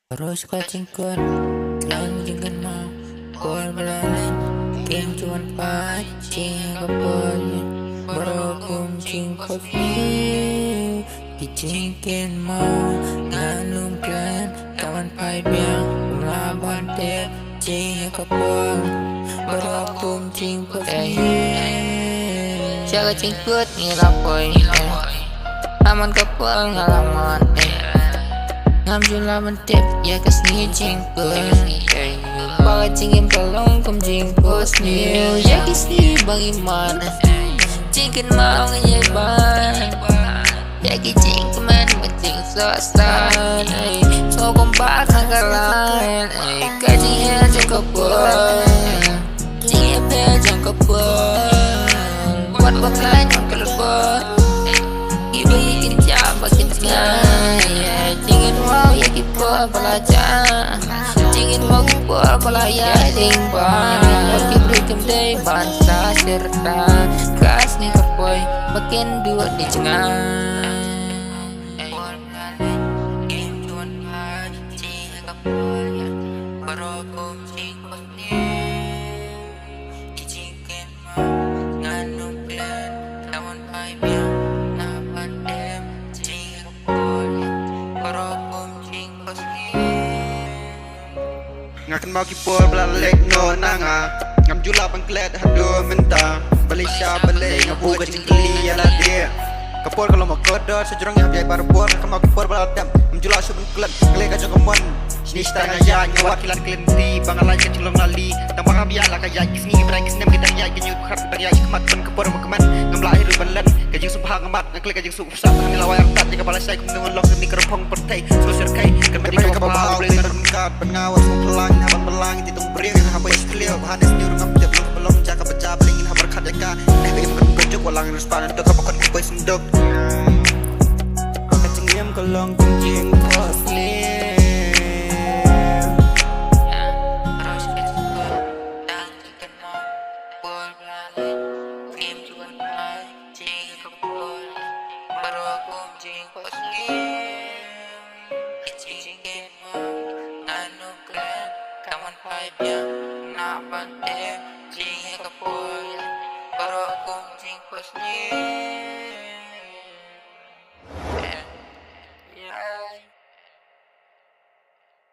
Terus kacingkan, selalu jangan mau Kual belalan, game cuman pancing kapal Barakum cing kopi Kicingkin mau Nganum plan, kawan pai biang Melaban tep, cing kapal Barakum cing kopi Jaga cingkut ngirapoy Aman kapal ngalaman Ngamjula mentip ya kesni cingkut Baga cingin pelong kum cingkut new ya kesni bagi mana Cingkin mau ngejeban ya kicing keman meting sostan So kompak hanggalan Kacing ya jangkapun Cing ya pe jangkapun Buat bakalan yang telepon Ibu yakin jamba kintingan belajar Cingin mau gua pelaya tinggal Bagi berikan day bantah serta Kas nih kapoy makin dua di cengang Ngakan mau kipol belalek no nanga Ngam jula pangklet hadu minta Balisya balay ngabu kacing keli ala dia Kapol kalau mau kodot sejurang yang biaya parpor Ngam mau kipol belalem Ngam jula subun klet ngelek aja kemon Sini setara ngaya ngewakilan kelenti Bangalan kacing long lali Tambah ngabiala kaya kisni berang kisnem kita ya Genyuk khat bagi aja kemat pun kapor mau keman Ngam lahir balan kajing subha ngamat Ngaklik kajing subsa Ngilawai yang tat Jika pala saya kumdengon lok Ni kerupong pertai Selusir kai Kermati kapal boleh terungkat Pengawas mempelang Habang belang Titung beri Hamba is clear Bahanis di urung Amtip belum Jaka baca Belingin habar kadeka Nih kaya makan kejuk Walang respanan Untuk kapakan kupai sendok Kacing yam kolong Kuncing costly Kawan pai biang nak pandem cing kapol baru aku cing pas ni